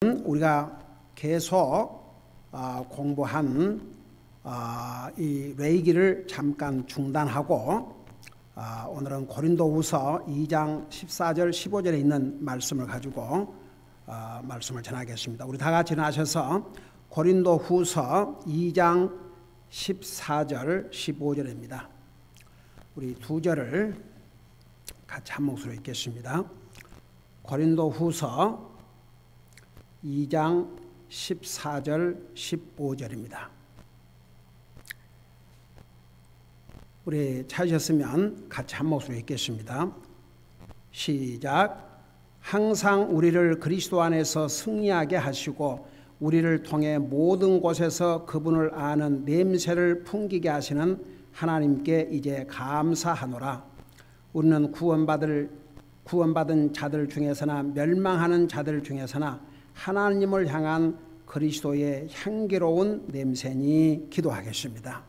우리가 계속 공부한 이 레위기를 잠깐 중단하고 오늘은 고린도후서 2장 14절 15절에 있는 말씀을 가지고 말씀을 전하겠습니다. 우리 다 같이 일어나셔서 고린도후서 2장 14절 15절입니다. 우리 두 절을 같이 한 목소리로 읽겠습니다. 고린도후서 2장 14절 15절입니다. 우리 찾으셨으면 같이 한 목소리로 읽겠습니다. 시작. 항상 우리를 그리스도 안에서 승리하게 하시고 우리를 통해 모든 곳에서 그분을 아는 냄새를 풍기게 하시는 하나님께 이제 감사하노라. 우리는 구원받은 자들 중에서나 멸망하는 자들 중에서나 하나님을 향한 그리스도의 향기로운 냄새니 기도하겠습니다.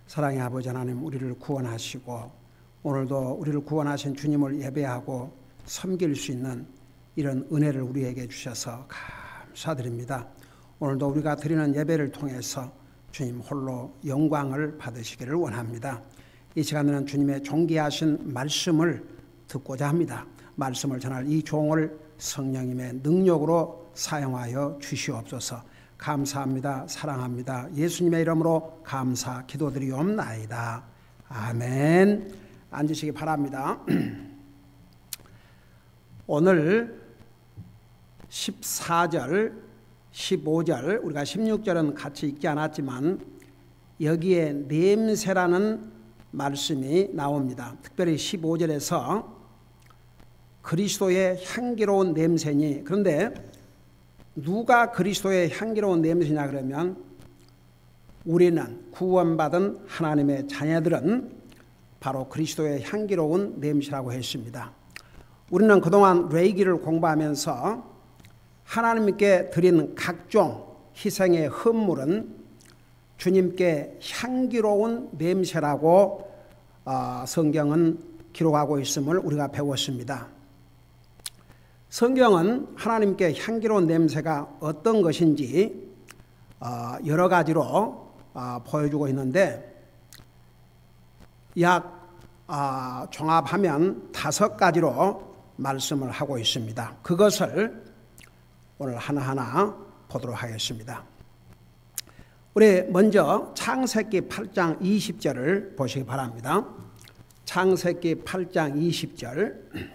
사랑의 아버지 하나님, 우리를 구원하시고 오늘도 우리를 구원하신 주님을 예배하고 섬길 수 있는 이런 은혜를 우리에게 주셔서 감사드립니다. 오늘도 우리가 드리는 예배를 통해서 주님 홀로 영광을 받으시기를 원합니다. 이 시간에는 주님의 존귀하신 말씀을 듣고자 합니다. 말씀을 전할 이 종을 성령님의 능력으로 사용하여 주시옵소서. 감사합니다. 사랑합니다. 예수님의 이름으로 감사 기도드리옵나이다. 아멘. 앉으시기 바랍니다. 오늘 14절, 15절, 우리가 16절은 같이 읽지 않았지만 여기에 냄새라는 말씀이 나옵니다. 특별히 15절에서 그리스도의 향기로운 냄새니, 그런데 누가 그리스도의 향기로운 냄새냐 그러면 우리는 구원받은 하나님의 자녀들은 바로 그리스도의 향기로운 냄새라고 했습니다. 우리는 그동안 레위기를 공부하면서 하나님께 드린 각종 희생의 헌물은 주님께 향기로운 냄새라고 성경은 기록하고 있음을 우리가 배웠습니다. 성경은 하나님께 향기로운 냄새가 어떤 것인지 여러 가지로 보여주고 있는데 약 종합하면 5가지로 말씀을 하고 있습니다. 그것을 오늘 하나하나 보도록 하겠습니다. 우리 먼저 창세기 8장 20절을 보시기 바랍니다. 창세기 8장 20절.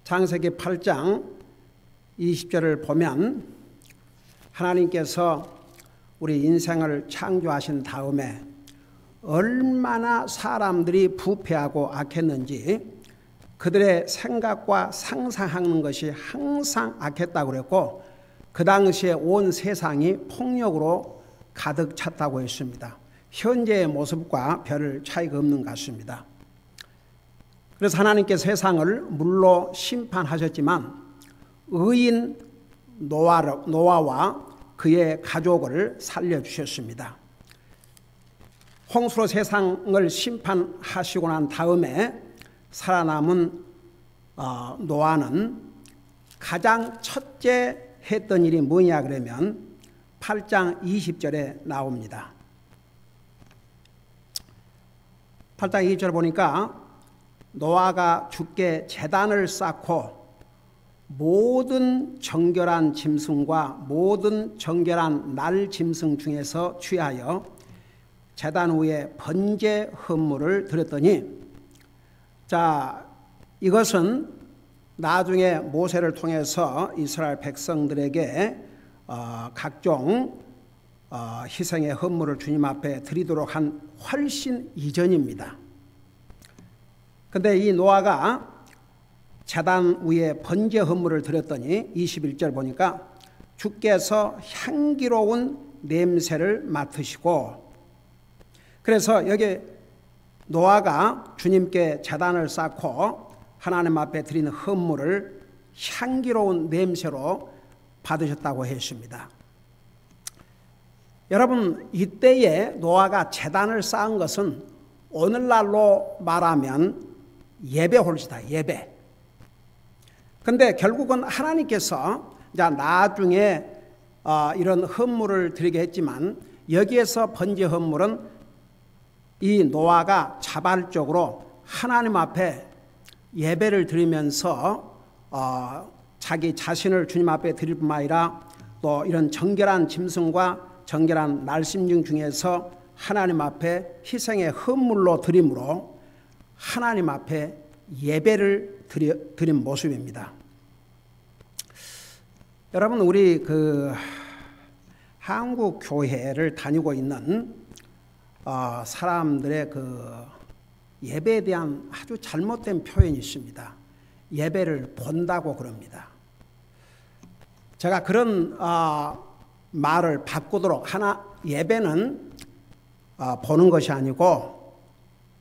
창세기 8장 20절을 보면 하나님께서 우리 인생을 창조하신 다음에 얼마나 사람들이 부패하고 악했는지 그들의 생각과 상상하는 것이 항상 악했다고 그랬고 그 당시에 온 세상이 폭력으로 가득 찼다고 했습니다. 현재의 모습과 별 차이가 없는 것 같습니다. 그래서 하나님께서 세상을 물로 심판하셨지만 의인 노아와 그의 가족을 살려주셨습니다. 홍수로 세상을 심판하시고 난 다음에 살아남은 노아는 가장 첫째 했던 일이 뭐냐 그러면 8장 20절에 나옵니다. 8장 20절 보니까 노아가 주께 제단을 쌓고 모든 정결한 짐승과 모든 정결한 날 짐승 중에서 취하여 제단 위에 번제 헌물을 드렸더니, 자, 이것은 나중에 모세를 통해서 이스라엘 백성들에게 각종 희생의 헌물을 주님 앞에 드리도록 한 훨씬 이전입니다. 근데 이 노아가 제단 위에 번제 헌물을 드렸더니 21절 보니까 주께서 향기로운 냄새를 맡으시고, 그래서 여기 노아가 주님께 제단을 쌓고 하나님 앞에 드리는 헌물을 향기로운 냄새로 받으셨다고 했습니다. 여러분, 이때에 노아가 제단을 쌓은 것은 오늘날로 말하면 예배 홀시다. 예배. 근데 결국은 하나님께서 나중에 이런 헌물을 드리게 했지만 여기에서 번제 헌물은 이 노아가 자발적으로 하나님 앞에 예배를 드리면서 자기 자신을 주님 앞에 드릴 뿐만 아니라 또 이런 정결한 짐승과 정결한 날심중 중에서 하나님 앞에 희생의 헌물로 드림으로 하나님 앞에 예배를 드린 모습입니다. 여러분, 우리 한국 교회를 다니고 있는 사람들의 예배에 대한 아주 잘못된 표현이 있습니다. 예배를 본다고 그럽니다. 제가 그런 말을 바꾸도록 예배는 보는 것이 아니고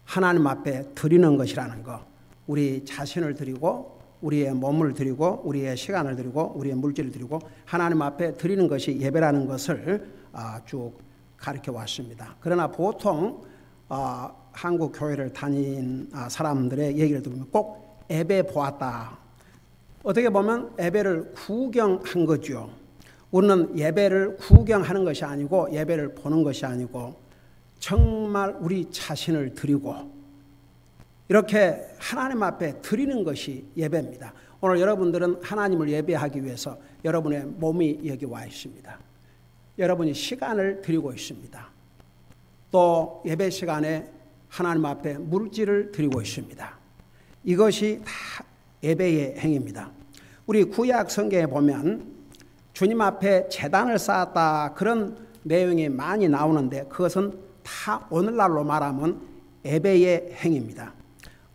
하나님 앞에 드리는 것이라는 것. 우리 자신을 드리고 우리의 몸을 드리고 우리의 시간을 드리고 우리의 물질을 드리고 하나님 앞에 드리는 것이 예배라는 것을 쭉 가르쳐 왔습니다. 그러나 보통 한국 교회를 다닌 사람들의 얘기를 들으면 꼭 예배 보았다. 어떻게 보면 예배를 구경한 거죠. 우리는 예배를 구경하는 것이 아니고 예배를 보는 것이 아니고 정말 우리 자신을 드리고 이렇게 하나님 앞에 드리는 것이 예배입니다. 오늘 여러분들은 하나님을 예배하기 위해서 여러분의 몸이 여기 와 있습니다. 여러분이 시간을 드리고 있습니다. 또 예배 시간에 하나님 앞에 물질을 드리고 있습니다. 이것이 다 예배의 행위입니다. 우리 구약 성경에 보면 주님 앞에 제단을 쌓았다 그런 내용이 많이 나오는데 그것은 다 오늘날로 말하면 예배의 행위입니다.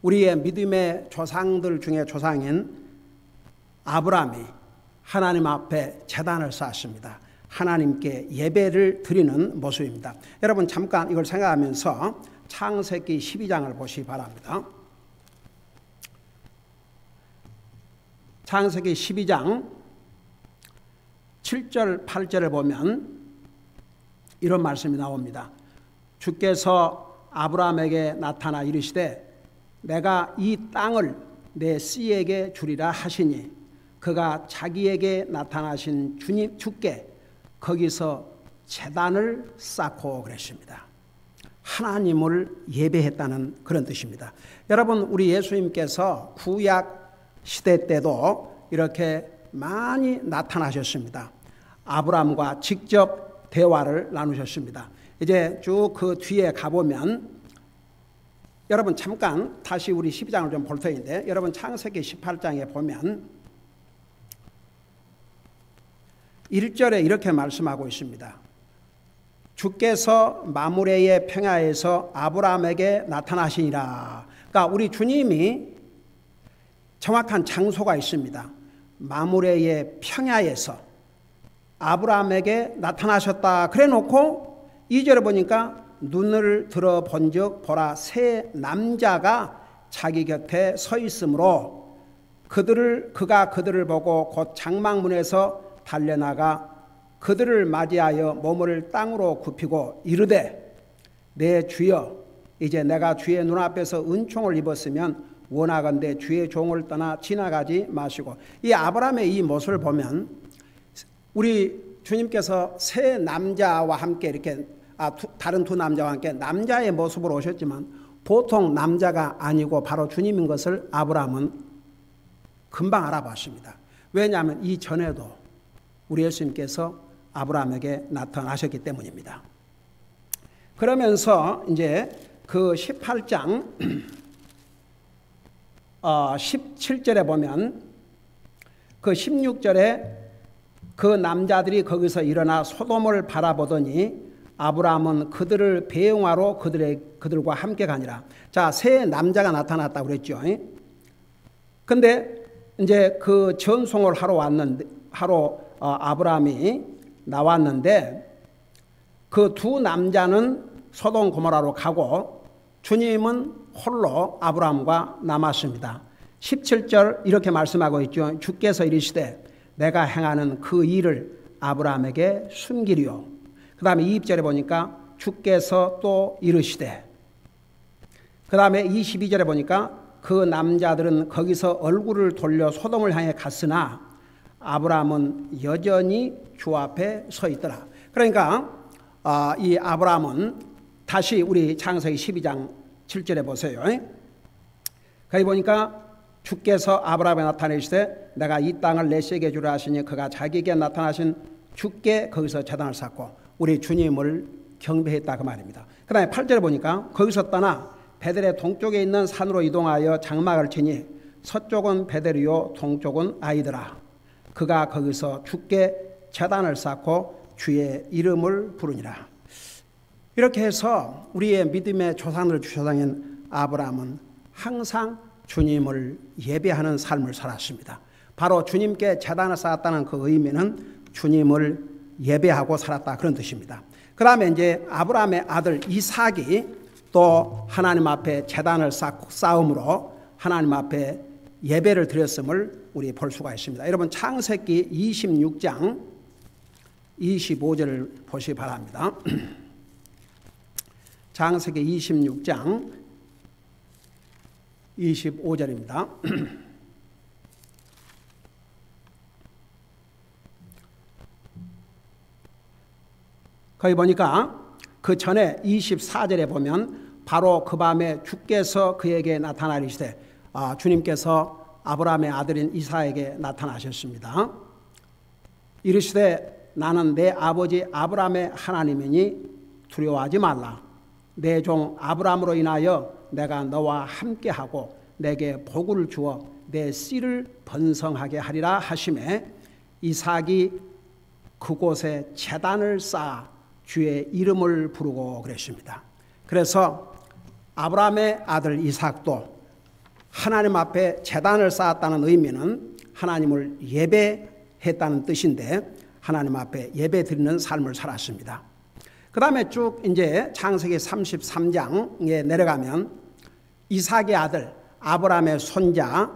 우리의 믿음의 조상들 중에 조상인 아브라함이 하나님 앞에 제단을 쌓았습니다. 하나님께 예배를 드리는 모습입니다. 여러분 잠깐 이걸 생각하면서 창세기 12장을 보시기 바랍니다. 창세기 12장 7절 8절을 보면 이런 말씀이 나옵니다. 주께서 아브라함에게 나타나 이르시되 내가 이 땅을 내 씨에게 주리라 하시니 그가 자기에게 나타나신 주께 거기서 제단을 쌓고 그랬습니다. 하나님을 예배했다는 그런 뜻입니다. 여러분 우리 예수님께서 구약 시대 때도 이렇게 많이 나타나셨습니다. 아브라함과 직접 대화를 나누셨습니다. 이제 쭉 그 뒤에 가보면 여러분 잠깐 다시 우리 12장을 좀 볼 터인데 여러분 창세기 18장에 보면 1절에 이렇게 말씀하고 있습니다. 주께서 마므레의 평야에서 아브라함에게 나타나시니라. 그러니까 우리 주님이 정확한 장소가 있습니다. 마므레의 평야에서 아브라함에게 나타나셨다 그래 놓고 2절에 보니까 눈을 들어 본즉 보라 세 남자가 자기 곁에 서 있으므로 그가 그들을 보고 곧 장막문에서 달려나가 그들을 맞이하여 몸을 땅으로 굽히고 이르되 내 주여 이제 내가 주의 눈앞에서 은총을 입었으면 원하건대 주의 종을 떠나 지나가지 마시고 이 아브라함의 이 모습을 보면 우리 주님께서 세 남자와 함께 이렇게 다른 두 남자와 함께 남자의 모습으로 오셨지만 보통 남자가 아니고 바로 주님인 것을 아브라함은 금방 알아봤습니다. 왜냐하면 이전에도 우리 예수님께서 아브라함에게 나타나셨기 때문입니다. 그러면서 이제 그 18장 17절에 보면 그 16절에 그 남자들이 거기서 일어나 소돔을 바라보더니 아브라함은 그들을 배웅하러 그들과 함께 가니라. 자, 세 남자가 나타났다고 그랬죠. 근데 이제 그 전송을 하러 아브라함이 나왔는데 그 두 남자는 소돔 고모라로 가고 주님은 홀로 아브라함과 남았습니다. 17절 이렇게 말씀하고 있죠. 주께서 이르시되 내가 행하는 그 일을 아브라함에게 숨기리요. 그 다음에 20절에 보니까 주께서 또 이르시되 그 다음에 22절에 보니까 그 남자들은 거기서 얼굴을 돌려 소돔을 향해 갔으나 아브라함은 여전히 주 앞에 서 있더라. 그러니까 이 아브라함은 다시 우리 창세기 12장 7절에 보세요. 거기 보니까 주께서 아브라함에 나타내시되 내가 이 땅을 내세게 주라 하시니 그가 자기에게 나타나신 주께 거기서 제단을 쌓고 우리 주님을 경배했다 그 말입니다. 그 다음에 8절에 보니까 거기서 떠나 베델의 동쪽에 있는 산으로 이동하여 장막을 치니 서쪽은 베델이요 동쪽은 아이더라. 그가 거기서 주께 제단을 쌓고 주의 이름을 부르니라. 이렇게 해서 우리의 믿음의 조상들 주조상인 아브라함은 항상 주님을 예배하는 삶을 살았습니다. 바로 주님께 제단을 쌓았다는 그 의미는 주님을 예배하고 살았다 그런 뜻입니다. 그 다음에 이제 아브라함의 아들 이삭이 또 하나님 앞에 제단을 쌓음으로 하나님 앞에 예배를 드렸음을 우리 볼 수가 있습니다. 여러분 창세기 26장 25절을 보시기 바랍니다. 창세기 26장 25절입니다. 거기 보니까 그 전에 24절에 보면 바로 그 밤에 주께서 그에게 나타나시되 주님께서 아브라함의 아들인 이삭에게 나타나셨습니다. 이르시되 나는 내 아버지 아브라함의 하나님이니 두려워하지 말라. 내 종 아브라함으로 인하여 내가 너와 함께하고 내게 복을 주어 내 씨를 번성하게 하리라 하시매 이삭이 그곳에 제단을 쌓아 주의 이름을 부르고 그랬습니다. 그래서 아브라함의 아들 이삭도 하나님 앞에 제단을 쌓았다는 의미는 하나님을 예배했다는 뜻인데 하나님 앞에 예배 드리는 삶을 살았습니다. 그 다음에 쭉 이제 창세기 33장에 내려가면 이삭의 아들 아브라함의 손자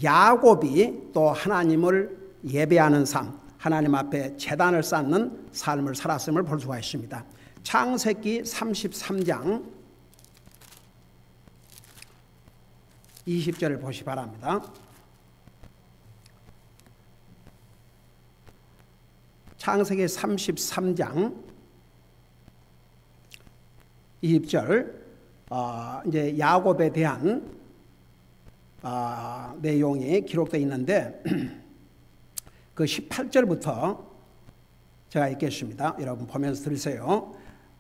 야곱이 또 하나님을 예배하는 삶, 하나님 앞에 제단을 쌓는 삶을 살았음을 볼 수가 있습니다. 창세기 33장 20절을 보시 바랍니다. 창세기 33장 20절 이제 야곱에 대한 내용이 기록되어 있는데 그 18절부터 제가 읽겠습니다. 여러분 보면서 들으세요.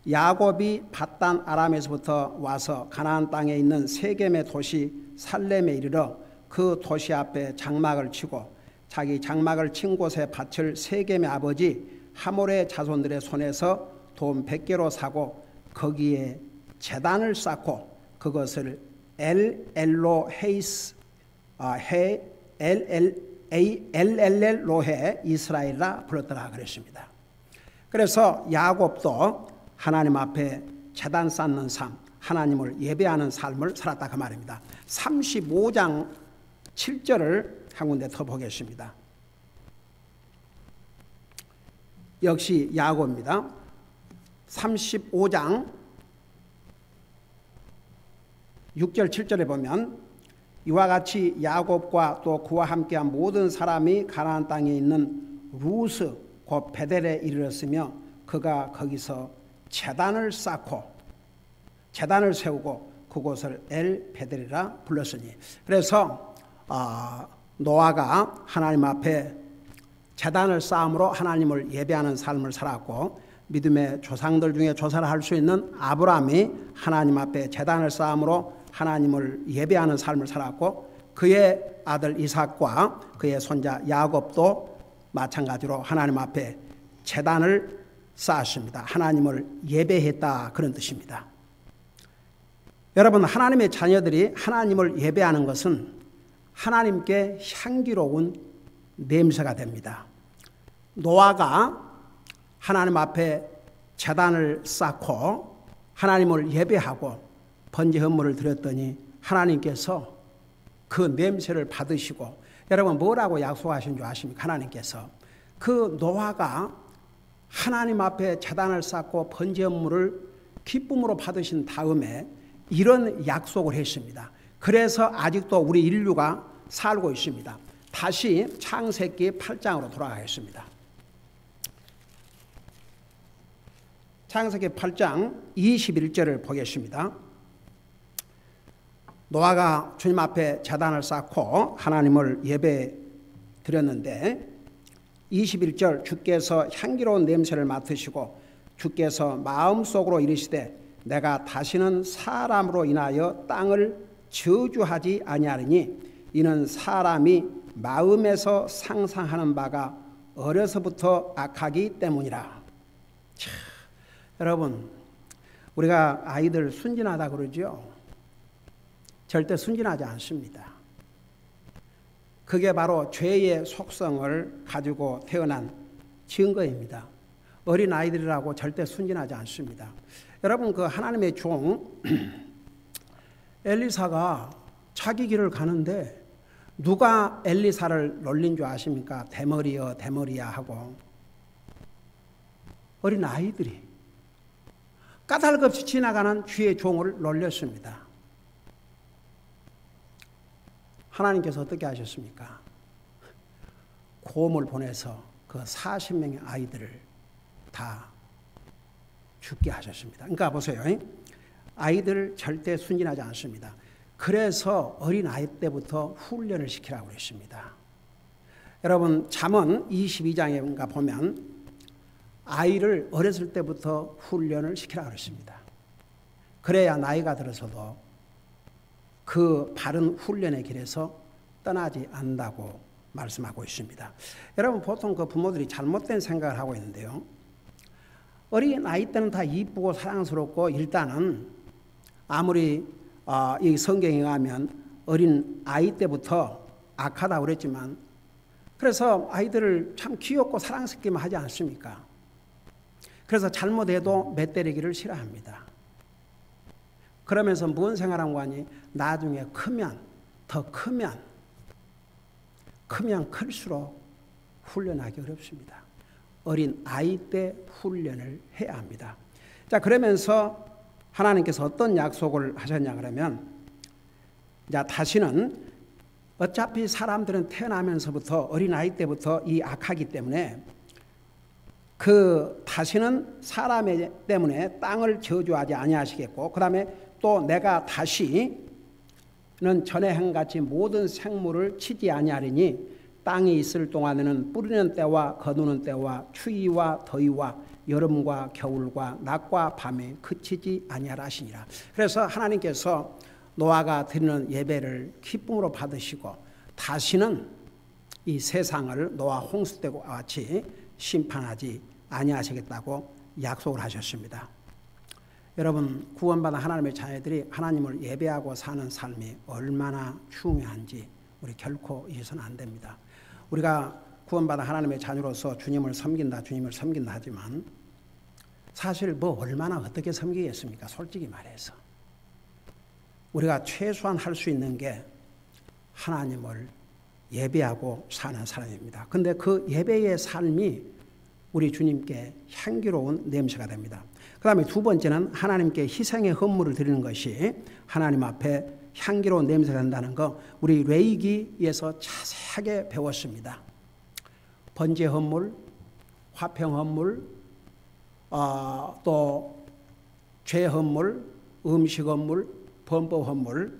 야곱이 밧단 아람에서부터 와서 가나안 땅에 있는 세겜의 도시 살렘에 이르러 그 도시 앞에 장막을 치고 자기 장막을 친 곳에 밭을 세겜의 아버지 하몰의 자손들의 손에서 돈 100개로 사고 거기에 제단을 쌓고 그것을 엘엘로헤이스 엘엘로헤 이스라엘라 불렀더라 그랬습니다. 그래서 야곱도 하나님 앞에 제단 쌓는 삶, 하나님을 예배하는 삶을 살았다 그 말입니다. 35장 7절을 한 군데 더 보겠습니다. 역시 야곱입니다. 35장 6절 7절에 보면 이와 같이 야곱과 또 그와 함께한 모든 사람이 가나안 땅에 있는 루스 곧 베델에 이르렀으며 그가 거기서 제단을 쌓고 제단을 세우고 그곳을 엘 베델이라 불렀으니 그래서 노아가 하나님 앞에 제단을 쌓음으로 하나님을 예배하는 삶을 살았고 믿음의 조상들 중에 조사를 할 수 있는 아브라함이 하나님 앞에 제단을 쌓음으로 하나님을 예배하는 삶을 살았고 그의 아들 이삭과 그의 손자 야곱도 마찬가지로 하나님 앞에 제단을 쌓았습니다. 하나님을 예배했다 그런 뜻입니다. 여러분 하나님의 자녀들이 하나님을 예배하는 것은 하나님께 향기로운 냄새가 됩니다. 노아가 하나님 앞에 제단을 쌓고 하나님을 예배하고 번제 헌물을 드렸더니 하나님께서 그 냄새를 받으시고 여러분 뭐라고 약속하신 줄 아십니까? 하나님께서 그 노아가 하나님 앞에 제단을 쌓고 번제 헌물을 기쁨으로 받으신 다음에 이런 약속을 했습니다. 그래서 아직도 우리 인류가 살고 있습니다. 다시 창세기 8장으로 돌아가겠습니다. 창세기 8장 21절을 보겠습니다. 노아가 주님 앞에 제단을 쌓고 하나님을 예배 드렸는데 21절 주께서 향기로운 냄새를 맡으시고 주께서 마음속으로 이르시되 내가 다시는 사람으로 인하여 땅을 저주하지 아니하리니 이는 사람이 마음에서 상상하는 바가 어려서부터 악하기 때문이라. 참, 여러분 우리가 아이들 순진하다 그러죠. 절대 순진하지 않습니다. 그게 바로 죄의 속성을 가지고 태어난 증거입니다. 어린 아이들이라고 절대 순진하지 않습니다. 여러분 그 하나님의 종 엘리사가 자기 길을 가는데 누가 엘리사를 놀린 줄 아십니까? 대머리여 대머리야 하고 어린 아이들이 까닭없이 지나가는 주의 종을 놀렸습니다. 하나님께서 어떻게 하셨습니까? 곰을 보내서 그 40명의 아이들을 다 죽게 하셨습니다. 그러니까 보세요. 아이들 절대 순진하지 않습니다. 그래서 어린 아이 때부터 훈련을 시키라고 그랬습니다. 여러분 잠언 22장에 보면 아이를 어렸을 때부터 훈련을 시키라고 그랬습니다. 그래야 나이가 들어서도 그 바른 훈련의 길에서 떠나지 않는다고 말씀하고 있습니다. 여러분 보통 그 부모들이 잘못된 생각을 하고 있는데요. 어린 아이 때는 다 이쁘고 사랑스럽고 일단은 아무리 이 성경에 의하면 어린 아이 때부터 악하다고 그랬지만 그래서 아이들을 참 귀엽고 사랑스럽게만 하지 않습니까? 그래서 잘못해도 맷때리기를 싫어합니다. 그러면서 무슨 생각한 거 아니? 나중에 더 크면 클수록 훈련하기 어렵습니다. 어린 아이 때 훈련을 해야 합니다. 자, 그러면서 하나님께서 어떤 약속을 하셨냐 그러면 자, 다시는 어차피 사람들은 태어나면서부터 어린 아이 때부터 이 악하기 때문에 그 다시는 사람 때문에 땅을 저주하지 아니하시겠고 그다음에 또 내가 다시는 전에 한같이 모든 생물을 치지 아니하리니 땅이 있을 동안에는 뿌리는 때와 거두는 때와 추위와 더위와 여름과 겨울과 낮과 밤에 그치지 아니하라 하시니라. 그래서 하나님께서 노아가 드리는 예배를 기쁨으로 받으시고 다시는 이 세상을 노아 홍수 때와 같이 심판하지 아니하시겠다고 약속을 하셨습니다. 여러분 구원받은 하나님의 자녀들이 하나님을 예배하고 사는 삶이 얼마나 중요한지 우리 결코 잊어서는 안 됩니다. 우리가 구원받은 하나님의 자녀로서 주님을 섬긴다 하지만 사실 얼마나 어떻게 섬기겠습니까? 솔직히 말해서 우리가 최소한 할 수 있는 게 하나님을 예배하고 사는 사람입니다. 그런데 그 예배의 삶이 우리 주님께 향기로운 냄새가 됩니다. 그 다음에 두 번째는 하나님께 희생의 헌물을 드리는 것이 하나님 앞에 향기로운 냄새가 된다는 거 우리 레위기에서 자세하게 배웠습니다. 번제 헌물, 화평 헌물, 또 죄 헌물, 음식 헌물, 범법 헌물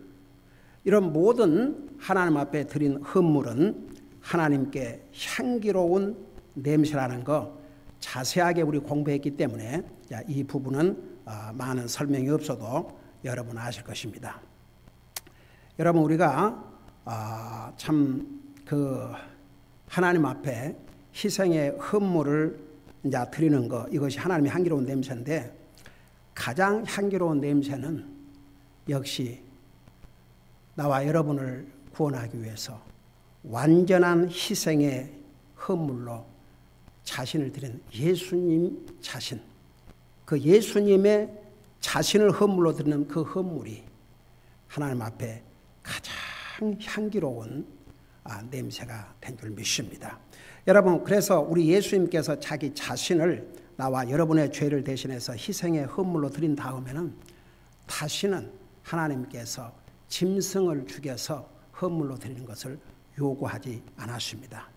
이런 모든 하나님 앞에 드린 헌물은 하나님께 향기로운 냄새라는 거 자세하게 우리 공부했기 때문에 이 부분은 많은 설명이 없어도 여러분 아실 것입니다. 여러분 우리가 참 그 하나님 앞에 희생의 헌물을 이제 드리는 거 이것이 하나님의 향기로운 냄새인데 가장 향기로운 냄새는 역시 나와 여러분을 구원하기 위해서 완전한 희생의 헌물로 자신을 드린 예수님 자신, 그 예수님의 자신을 헌물로 드리는 그 헌물이 하나님 앞에 가장 향기로운 냄새가 된 줄 믿습니다. 여러분 그래서 우리 예수님께서 자기 자신을 나와 여러분의 죄를 대신해서 희생의 헌물로 드린 다음에는 다시는 하나님께서 짐승을 죽여서 헌물로 드리는 것을 요구하지 않았습니다.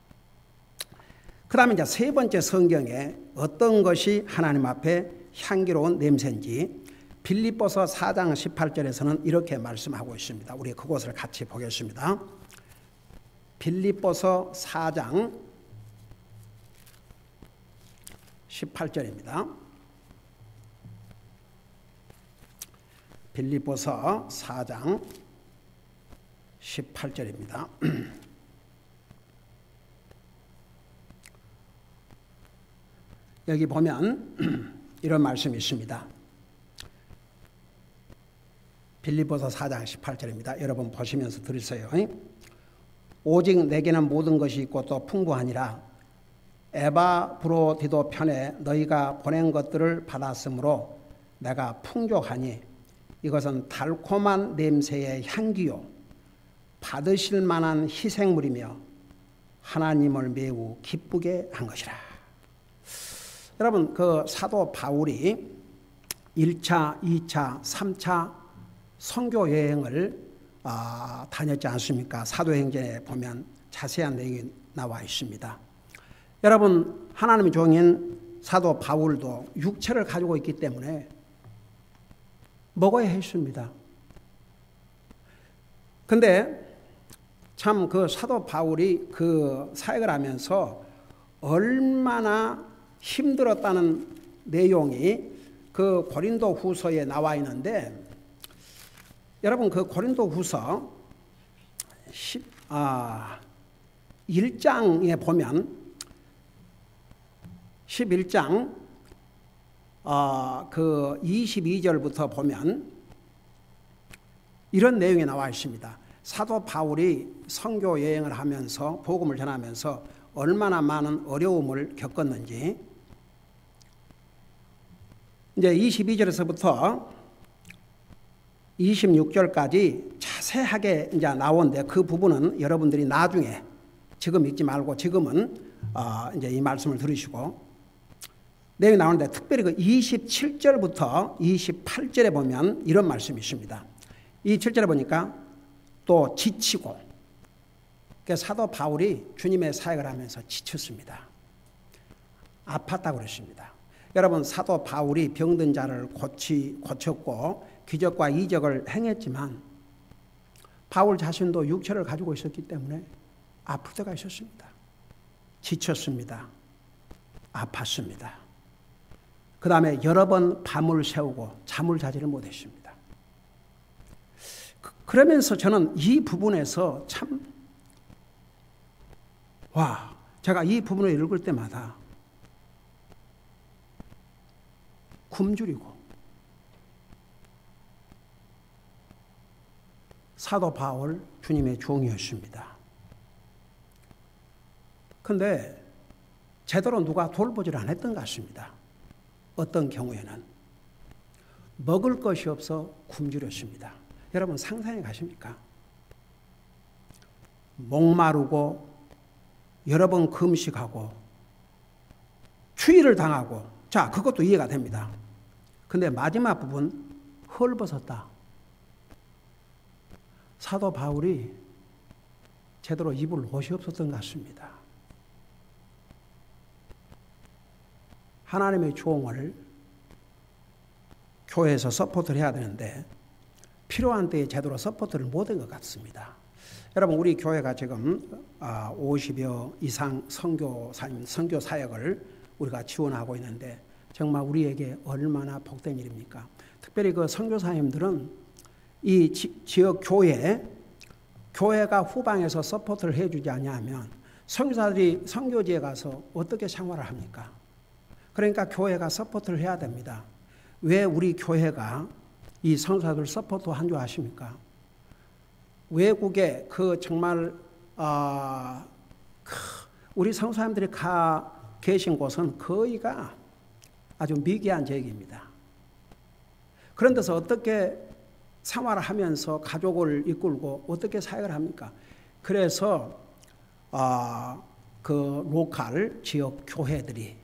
그 다음에 이제 세 번째 성경에 어떤 것이 하나님 앞에 향기로운 냄새인지 빌립보서 4장 18절에서는 이렇게 말씀하고 있습니다. 우리 그곳을 같이 보겠습니다. 빌립보서 4장 18절입니다. 빌립보서 4장 18절입니다. 여기 보면 이런 말씀이 있습니다. 빌립보서 4장 18절입니다. 여러분 보시면서 들으세요. 오직 내게는 모든 것이 있고 또 풍부하니라. 에바브로디도 편에 너희가 보낸 것들을 받았으므로 내가 풍족하니 이것은 달콤한 냄새의 향기요 받으실 만한 희생물이며 하나님을 매우 기쁘게 한 것이라. 여러분 그 사도 바울이 1차, 2차, 3차 선교 여행을 다녔지 않습니까? 사도행전에 보면 자세한 내용이 나와 있습니다. 여러분 하나님의 종인 사도 바울도 육체를 가지고 있기 때문에 먹어야 했습니다. 근데 참 그 사도 바울이 그 사역을 하면서 얼마나 힘들었다는 내용이 그 고린도 후서에 나와 있는데, 여러분 그 고린도 후서 1장에 보면 11장 그 22절부터 보면 이런 내용이 나와 있습니다. 사도 바울이 선교 여행을 하면서 복음을 전하면서 얼마나 많은 어려움을 겪었는지 이제 22절에서부터 26절까지 자세하게 이제 나오는데 그 부분은 여러분들이 나중에 지금 읽지 말고 지금은 이제 이 말씀을 들으시고 내용이 나오는데 특별히 그 27절부터 28절에 보면 이런 말씀이 있습니다. 27절에 보니까 또 지치고 그러니까 사도 바울이 주님의 사역을 하면서 지쳤습니다. 아팠다고 그랬습니다. 여러분 사도 바울이 병든 자를 고쳤고 기적과 이적을 행했지만 바울 자신도 육체를 가지고 있었기 때문에 아플 때가 있었습니다. 지쳤습니다. 아팠습니다. 그 다음에 여러 번 밤을 새우고 잠을 자지를 못했습니다. 그러면서 저는 이 부분에서 참 제가 이 부분을 읽을 때마다 굶주리고 사도 바울 주님의 종이었습니다. 그런데 제대로 누가 돌보지를 않았던 것 같습니다. 어떤 경우에는 먹을 것이 없어 굶주렸습니다. 여러분 상상해 가십니까? 목마르고 여러 번 금식하고 추위를 당하고 자 그것도 이해가 됩니다. 근데 마지막 부분 헐벗었다. 사도 바울이 제대로 입을 옷이 없었던 것 같습니다. 하나님의 종을 교회에서 서포트를 해야 되는데 필요한 때에 제대로 서포트를 못한 것 같습니다. 여러분 우리 교회가 지금 50여 이상 선교사님, 선교 사역을 우리가 지원하고 있는데 정말 우리에게 얼마나 복된 일입니까? 특별히 그 선교사님들은 이 지역 교회가 후방에서 서포트를 해주지 않냐면 선교사들이 선교지에 가서 어떻게 생활을 합니까? 그러니까 교회가 서포트를 해야 됩니다. 왜 우리 교회가 이 선교사들 서포트 한 줄 아십니까? 외국에 그 정말 우리 선교사님들이 계신 곳은 거의가 아주 미개한 지역입니다. 그런 데서 어떻게 생활을 하면서 가족을 이끌고 어떻게 사역을 합니까? 그래서 그 로컬 지역 교회들이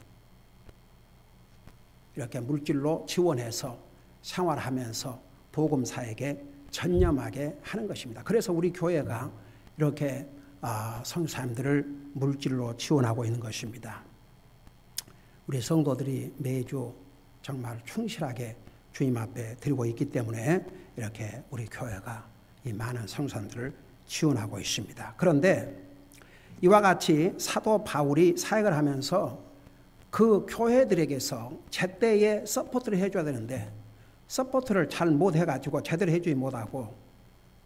이렇게 물질로 지원해서 생활하면서 복음 사역에 전념하게 하는 것입니다. 그래서 우리 교회가 이렇게 선교사님들을 물질로 지원하고 있는 것입니다. 우리 성도들이 매주 정말 충실하게 주님 앞에 드리고 있기 때문에 이렇게 우리 교회가 이 많은 선교사님들을 지원하고 있습니다. 그런데 이와 같이 사도 바울이 사역을 하면서 그 교회들에게서 제때에 서포트를 해줘야 되는데 서포트를 잘 못해가지고 제대로 해주지 못하고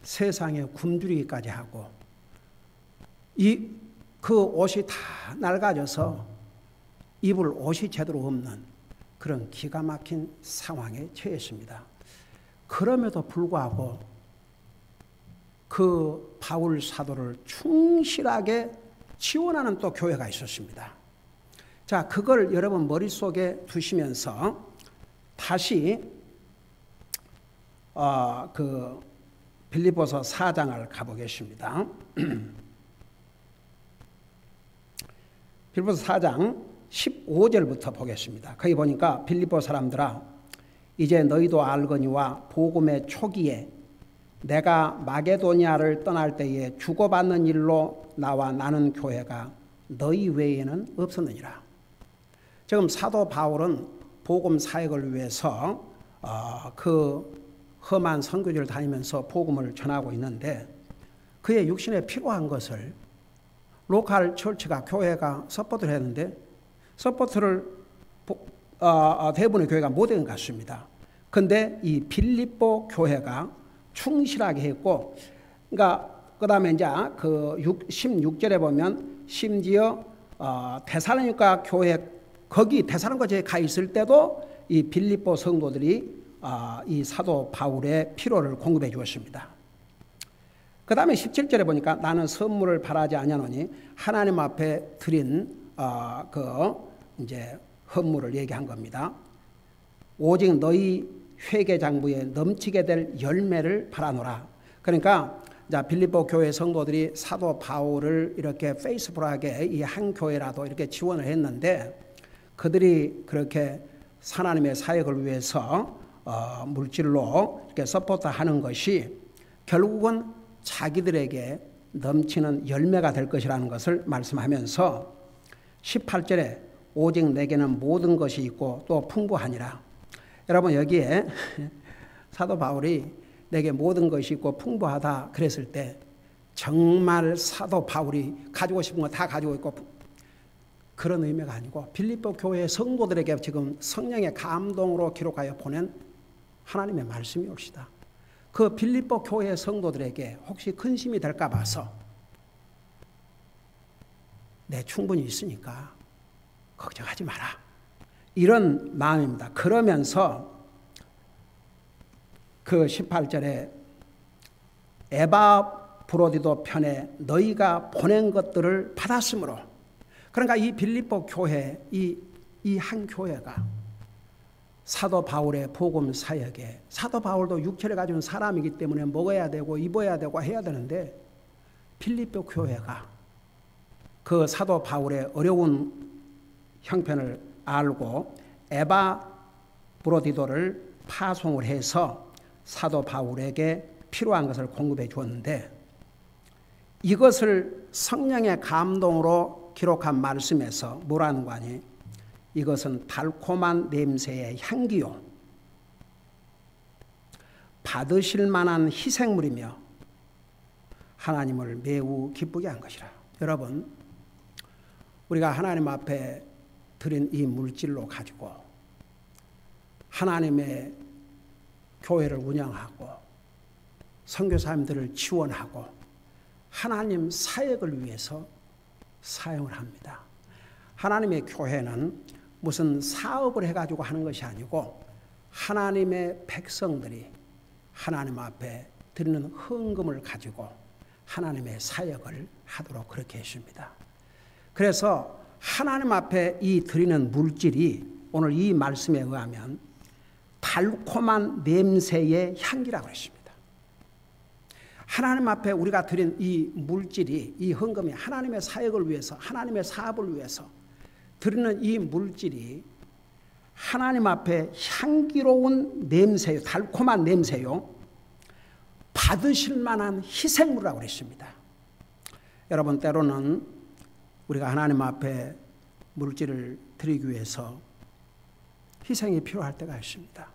세상에 굶주리기까지 하고 그 옷이 다 낡아져서 입을 옷이 제대로 없는 그런 기가 막힌 상황에 처했습니다. 그럼에도 불구하고 그 바울 사도를 충실하게 지원하는 또 교회가 있었습니다. 자, 그걸 여러분 머릿속에 두시면서 다시 그 빌립보서 4장을 가보겠습니다. 빌립보서 4장 15절부터 보겠습니다. 거기 보니까 빌립보 사람들아 이제 너희도 알거니와 복음의 초기에 내가 마게도니아를 떠날 때에 주고받는 일로 나와 나는 교회가 너희 외에는 없었느니라. 지금 사도 바울은 복음 사역을 위해서 그 험한 선교지를 다니면서 복음을 전하고 있는데 그의 육신에 필요한 것을 로컬 처치가 교회가 서포트를 했는데 서포트를 대부분의 교회가 못한 것 같습니다. 그런데 이 빌립보 교회가 충실하게 했고, 그러니까 그 다음에 이제 그 16절에 보면 심지어 데살로니가 교회 거기 데살로니가에 가 있을 때도 이 빌립보 성도들이 이 사도 바울의 필요를 공급해 주었습니다. 그 다음에 17절에 보니까 나는 선물을 바라지 아니하노니 하나님 앞에 드린 그 이제 헌물을 얘기한 겁니다. 오직 너희 회개 장부에 넘치게 될 열매를 바라노라. 그러니까 빌립보 교회 성도들이 사도 바울을 이렇게 페이스북하게 이 한 교회라도 이렇게 지원을 했는데 그들이 그렇게 하나님의 사역을 위해서 물질로 이렇게 서포트하는 것이 결국은 자기들에게 넘치는 열매가 될 것이라는 것을 말씀하면서 18절에 오직 내게는 모든 것이 있고 또 풍부하니라. 여러분 여기에 사도 바울이 내게 모든 것이 있고 풍부하다 그랬을 때 정말 사도 바울이 가지고 싶은 거 다 가지고 있고 그런 의미가 아니고 빌립보 교회 성도들에게 지금 성령의 감동으로 기록하여 보낸 하나님의 말씀이 옵시다. 그 빌립보 교회 성도들에게 혹시 근심이 될까 봐서 내 충분히 있으니까 걱정하지 마라. 이런 마음입니다. 그러면서 그 18절에 에바브로디도 편에 너희가 보낸 것들을 받았으므로, 그러니까 이 빌립보 교회 이 한 교회가 사도 바울의 복음 사역에, 사도 바울도 육체를 가진 사람이기 때문에 먹어야 되고 입어야 되고 해야 되는데 빌립보 교회가 그 사도 바울의 어려운 형편을 알고 에바브로디도를 파송을 해서 사도 바울에게 필요한 것을 공급해 주었는데 이것을 성령의 감동으로 기록한 말씀에서 뭐라는 거 아니? 이것은 달콤한 냄새의 향기요 받으실 만한 희생물이며 하나님을 매우 기쁘게 한 것이라. 여러분 우리가 하나님 앞에 드린 이 물질로 가지고 하나님의 교회를 운영하고 선교사님들을 지원하고 하나님 사역을 위해서 사용을 합니다. 하나님의 교회는 무슨 사업을 해가지고 하는 것이 아니고 하나님의 백성들이 하나님 앞에 드리는 헌금을 가지고 하나님의 사역을 하도록 그렇게 했습니다. 그래서 하나님 앞에 이 드리는 물질이 오늘 이 말씀에 의하면 달콤한 냄새의 향기라고 했습니다. 하나님 앞에 우리가 드린 이 물질이, 이 헌금이 하나님의 사역을 위해서, 하나님의 사업을 위해서 드리는 이 물질이 하나님 앞에 향기로운 냄새요, 달콤한 냄새요, 받으실 만한 희생물이라고 그랬습니다. 여러분, 때로는 우리가 하나님 앞에 물질을 드리기 위해서 희생이 필요할 때가 있습니다.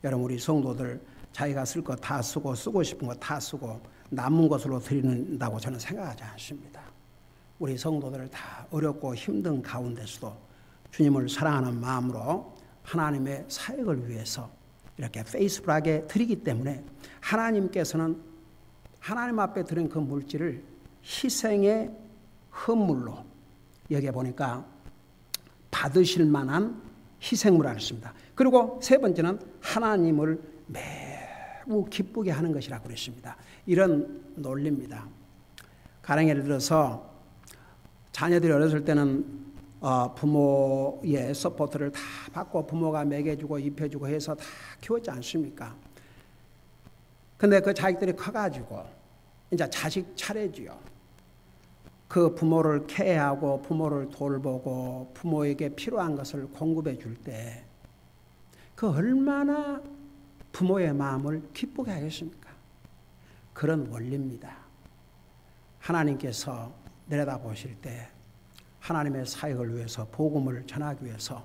여러분, 우리 성도들 자기가 쓸 것 다 쓰고 싶은 것 다 쓰고 남은 것으로 드린다고 저는 생각하지 않습니다. 우리 성도들 다 어렵고 힘든 가운데서도 주님을 사랑하는 마음으로 하나님의 사역을 위해서 이렇게 페이스풀하게 드리기 때문에 하나님께서는 하나님 앞에 드린 그 물질을 희생의 헌물로 여겨보니까 받으실 만한 희생물을 했습니다. 그리고 세 번째는 하나님을 매우 기쁘게 하는 것이라고 그랬습니다. 이런 논리입니다. 가령 예를 들어서 자녀들이 어렸을 때는 부모의 서포트를 다 받고 부모가 먹여주고 입혀주고 해서 다 키웠지 않습니까? 근데 그 자식들이 커가지고 이제 자식 차례지요. 그 부모를 케어하고 부모를 돌보고 부모에게 필요한 것을 공급해 줄 때 그 얼마나 부모의 마음을 기쁘게 하겠습니까? 그런 원리입니다. 하나님께서 내려다보실 때 하나님의 사역을 위해서 복음을 전하기 위해서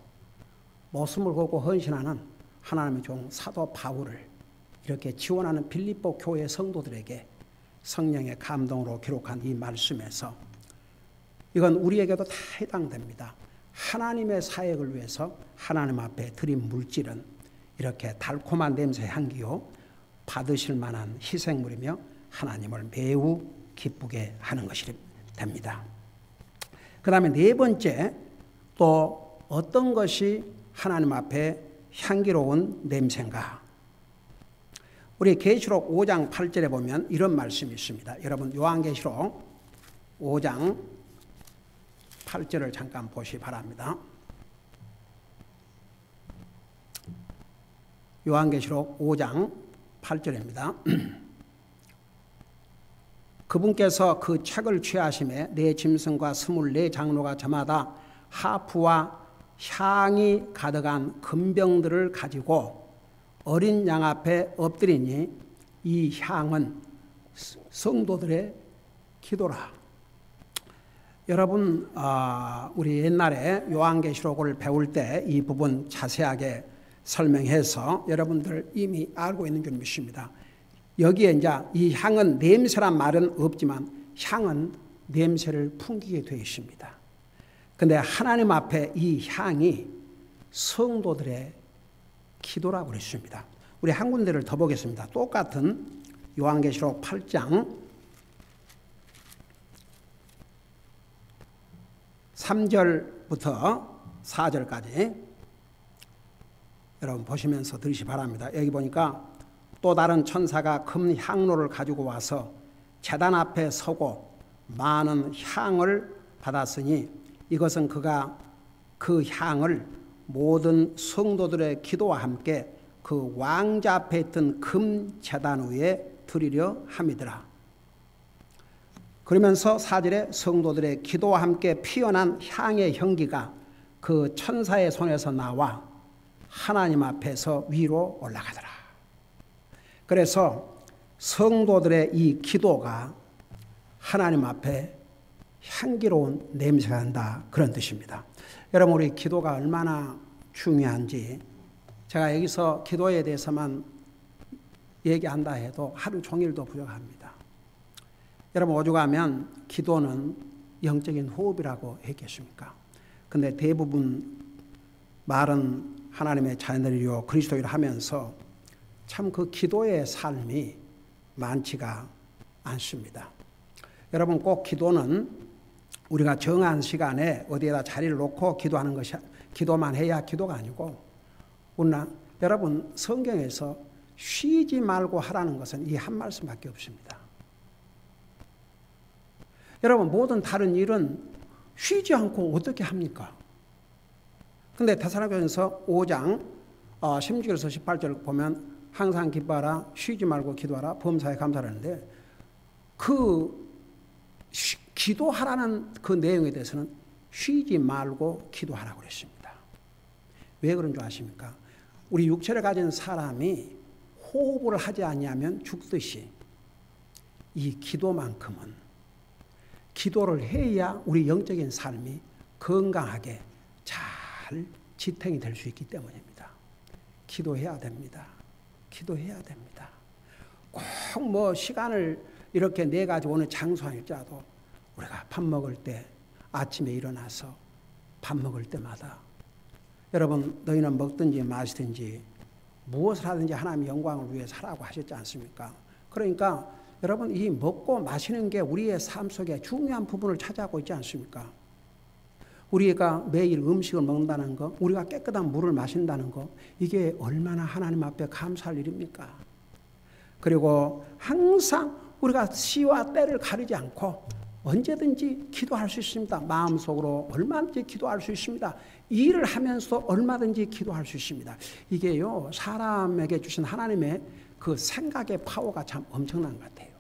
목숨을 걸고 헌신하는 하나님의 종 사도 바울을 이렇게 지원하는 빌립보 교회 성도들에게 성령의 감동으로 기록한 이 말씀에서 이건 우리에게도 다 해당됩니다. 하나님의 사역을 위해서 하나님 앞에 드린 물질은 이렇게 달콤한 냄새 향기요 받으실 만한 희생물이며 하나님을 매우 기쁘게 하는 것이 됩니다. 그 다음에 네 번째, 또 어떤 것이 하나님 앞에 향기로운 냄새인가? 우리 계시록 5장 8절에 보면 이런 말씀이 있습니다. 여러분, 요한계시록 5장 8절을 잠깐 보시기 바랍니다. 요한계시록 5장 8절입니다. 그분께서 그 책을 취하심에 네 짐승과 24장로가 저마다 하프와 향이 가득한 금병들을 가지고 어린 양 앞에 엎드리니 이 향은 성도들의 기도라. 여러분, 우리 옛날에 요한계시록을 배울 때 이 부분 자세하게 설명해서 여러분들 이미 알고 있는 줄 믿습니다. 여기에 이제 이 향은 냄새란 말은 없지만 향은 냄새를 풍기게 되어 있습니다. 그런데 하나님 앞에 이 향이 성도들의 기도라고 그랬습니다. 우리 한 군데를 더 보겠습니다. 똑같은 요한계시록 8장 3절부터 4절까지 여러분 보시면서 들으시기 바랍니다. 여기 보니까 또 다른 천사가 금 향로를 가지고 와서 제단 앞에 서고 많은 향을 받았으니 이것은 그가 그 향을 모든 성도들의 기도와 함께 그 왕자 앞에 있던 금 제단 위에 드리려 함이더라. 그러면서 4절에 성도들의 기도와 함께 피어난 향의 향기가 그 천사의 손에서 나와 하나님 앞에서 위로 올라가더라. 그래서 성도들의 이 기도가 하나님 앞에 향기로운 냄새가 난다, 그런 뜻입니다. 여러분, 우리 기도가 얼마나 중요한지 제가 여기서 기도에 대해서만 얘기한다 해도 하루 종일도 부족합니다. 여러분, 오죽하면 기도는 영적인 호흡이라고 했겠습니까? 근데 대부분 말은 하나님의 자녀들이요 그리스도인을 하면서 참 그 기도의 삶이 많지가 않습니다. 여러분, 꼭 기도는 우리가 정한 시간에 어디에다 자리를 놓고 기도하는 것이, 기도만 해야 기도가 아니고, 여러분, 성경에서 쉬지 말고 하라는 것은 이 한 말씀밖에 없습니다. 여러분, 모든 다른 일은 쉬지 않고 어떻게 합니까? 근데 데살로니가전서 5장 16절에서 18절 보면 항상 기뻐하라, 쉬지 말고 기도하라, 범사에 감사하는데 그 기도하라는 그 내용에 대해서는 쉬지 말고 기도하라고 그랬습니다. 왜 그런 줄 아십니까? 우리 육체를 가진 사람이 호흡을 하지 아니하면 죽듯이 이 기도만큼은 기도를 해야 우리 영적인 삶이 건강하게 잘 지탱이 될 수 있기 때문입니다. 기도해야 됩니다. 기도해야 됩니다. 꼭 뭐 시간을 이렇게 내 가지고 오는 장소일지라도 우리가 밥 먹을 때 아침에 일어나서 밥 먹을 때마다 여러분 너희는 먹든지 마시든지 무엇을 하든지 하나님의 영광을 위해서 하라고 하셨지 않습니까? 그러니까 여러분 이 먹고 마시는 게 우리의 삶 속에 중요한 부분을 차지하고 있지 않습니까? 우리가 매일 음식을 먹는다는 거, 우리가 깨끗한 물을 마신다는 거, 이게 얼마나 하나님 앞에 감사할 일입니까? 그리고 항상 우리가 시와 때를 가리지 않고 언제든지 기도할 수 있습니다. 마음속으로 얼마든지 기도할 수 있습니다. 일을 하면서도 얼마든지 기도할 수 있습니다. 이게요, 사람에게 주신 하나님의 그 생각의 파워가 참 엄청난 것 같아요.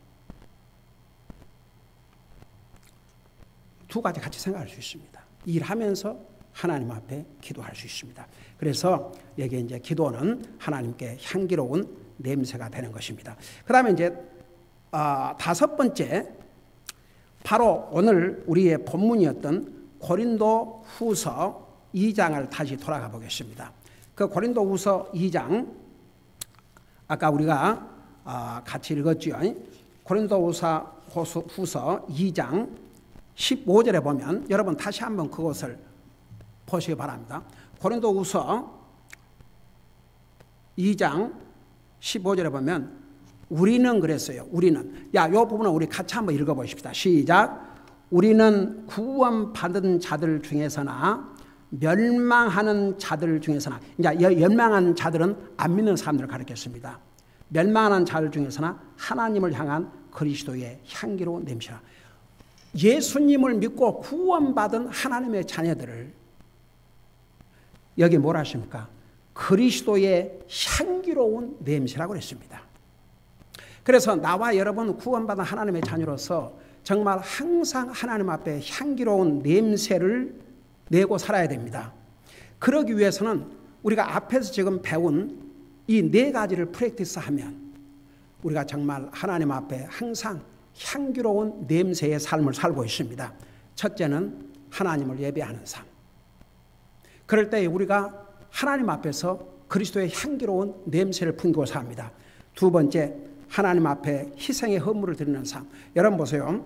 두 가지 같이 생각할 수 있습니다. 일하면서 하나님 앞에 기도할 수 있습니다. 그래서 여기 이제 기도는 하나님께 향기로운 냄새가 되는 것입니다. 그 다음에 이제 다섯 번째, 바로 오늘 우리의 본문이었던 고린도 후서 2장을 다시 돌아가 보겠습니다. 그 고린도 후서 2장, 아까 우리가 같이 읽었죠. 고린도 후서 2장 15절에 보면 여러분 다시 한번 그것을 보시기 바랍니다. 고린도 후서 2장 15절에 보면 우리는 그랬어요. 우리는. 이 부분은 우리 같이 한번 읽어보십시다. 시작. 우리는 구원받은 자들 중에서나 멸망하는 자들 중에서나, 이제 멸망하는 자들은 안 믿는 사람들을 가리켰습니다. 멸망하는 자들 중에서나 하나님을 향한 그리스도의 향기로운 냄새라. 예수님을 믿고 구원받은 하나님의 자녀들을 여기 뭐라 하십니까? 그리스도의 향기로운 냄새라고 그랬습니다. 그래서 나와 여러분 구원받은 하나님의 자녀로서 정말 항상 하나님 앞에 향기로운 냄새를 내고 살아야 됩니다. 그러기 위해서는 우리가 앞에서 지금 배운 이 네 가지를 프랙티스하면 우리가 정말 하나님 앞에 항상 향기로운 냄새의 삶을 살고 있습니다. 첫째는 하나님을 예배하는 삶. 그럴 때 우리가 하나님 앞에서 그리스도의 향기로운 냄새를 풍기고 삽니다. 두 번째, 하나님 앞에 희생의 헌물을 드리는 삶. 여러분 보세요.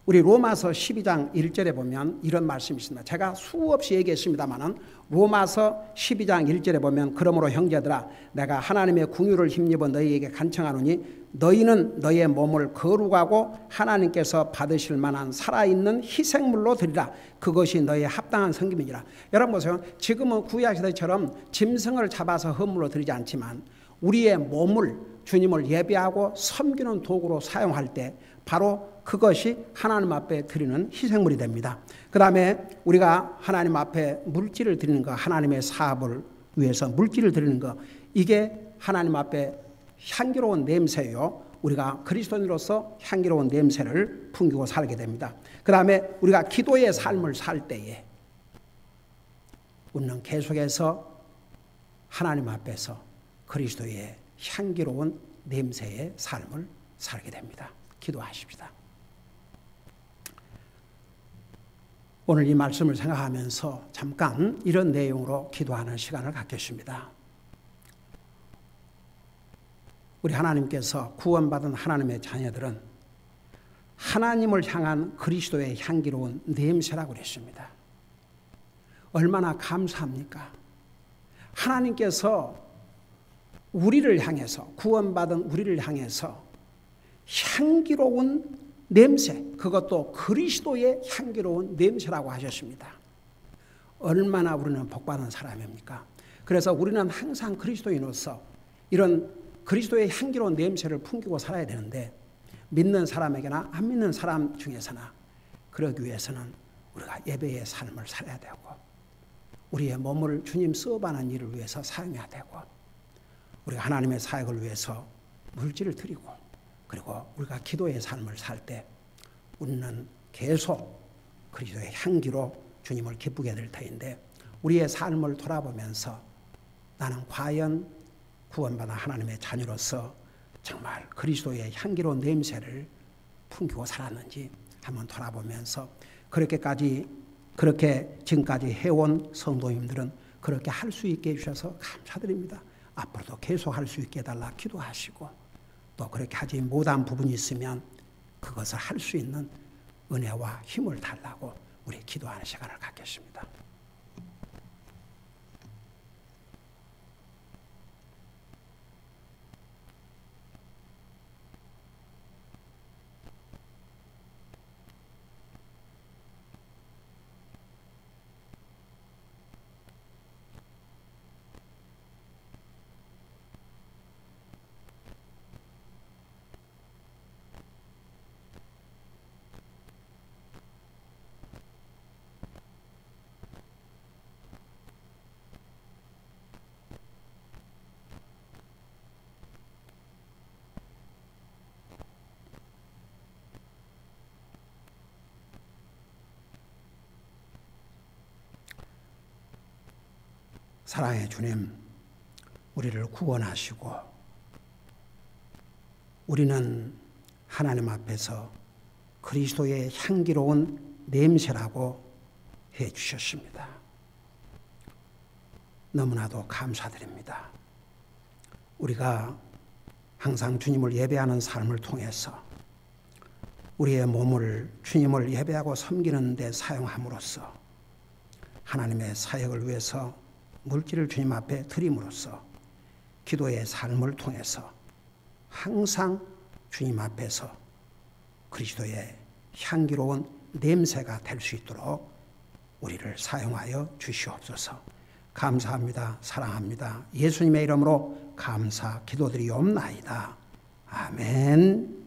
우리 로마서 12장 1절에 보면 이런 말씀이 있습니다. 제가 수없이 얘기했습니다마는 로마서 12장 1절에 보면 그러므로 형제들아 내가 하나님의 궁유를 힘입어 너희에게 간청하노니 너희는 너희의 몸을 거룩하고 하나님께서 받으실 만한 살아있는 희생물로 드리라. 그것이 너희의 합당한 섬김이니라. 여러분 보세요. 지금은 구약시대처럼 짐승을 잡아서 헌물로 드리지 않지만 우리의 몸을 주님을 예배하고 섬기는 도구로 사용할 때 바로 그것이 하나님 앞에 드리는 희생물이 됩니다. 그 다음에 우리가 하나님 앞에 물질을 드리는 거, 하나님의 사업을 위해서 물질을 드리는 거, 이게 하나님 앞에 향기로운 냄새요. 우리가 그리스도인으로서 향기로운 냄새를 풍기고 살게 됩니다. 그 다음에 우리가 기도의 삶을 살 때에 우리는 계속해서 하나님 앞에서 그리스도의 향기로운 냄새의 삶을 살게 됩니다. 기도하십시다. 오늘 이 말씀을 생각하면서 잠깐 이런 내용으로 기도하는 시간을 갖겠습니다. 우리 하나님께서 구원받은 하나님의 자녀들은 하나님을 향한 그리스도의 향기로운 냄새라고 그랬습니다. 얼마나 감사합니까? 하나님께서 우리를 향해서, 구원받은 우리를 향해서 향기로운 냄새, 그것도 그리스도의 향기로운 냄새라고 하셨습니다. 얼마나 우리는 복받은 사람입니까? 그래서 우리는 항상 그리스도인으로서 이런 그리스도의 향기로운 냄새를 풍기고 살아야 되는데 믿는 사람에게나 안 믿는 사람 중에서나 그러기 위해서는 우리가 예배의 삶을 살아야 되고 우리의 몸을 주님 수업하는 일을 위해서 사용해야 되고 우리가 하나님의 사역을 위해서 물질을 드리고 그리고 우리가 기도의 삶을 살 때 우리는 계속 그리스도의 향기로 주님을 기쁘게 될 터인데 우리의 삶을 돌아보면서 나는 과연 구원받은 하나님의 자녀로서 정말 그리스도의 향기로운 냄새를 풍기고 살았는지 한번 돌아보면서 그렇게 지금까지 해온 성도님들은 그렇게 할 수 있게 해주셔서 감사드립니다. 앞으로도 계속 할 수 있게 해달라 기도하시고, 또 그렇게 하지 못한 부분이 있으면 그것을 할 수 있는 은혜와 힘을 달라고 우리 기도하는 시간을 갖겠습니다. 사랑의 주님, 우리를 구원하시고 우리는 하나님 앞에서 그리스도의 향기로운 냄새라고 해주셨습니다. 너무나도 감사드립니다. 우리가 항상 주님을 예배하는 삶을 통해서 우리의 몸을 주님을 예배하고 섬기는 데 사용함으로써 하나님의 사역을 위해서 물질을 주님 앞에 드림으로써 기도의 삶을 통해서 항상 주님 앞에서 그리스도의 향기로운 냄새가 될 수 있도록 우리를 사용하여 주시옵소서. 감사합니다. 사랑합니다. 예수님의 이름으로 감사 기도드리옵나이다. 아멘.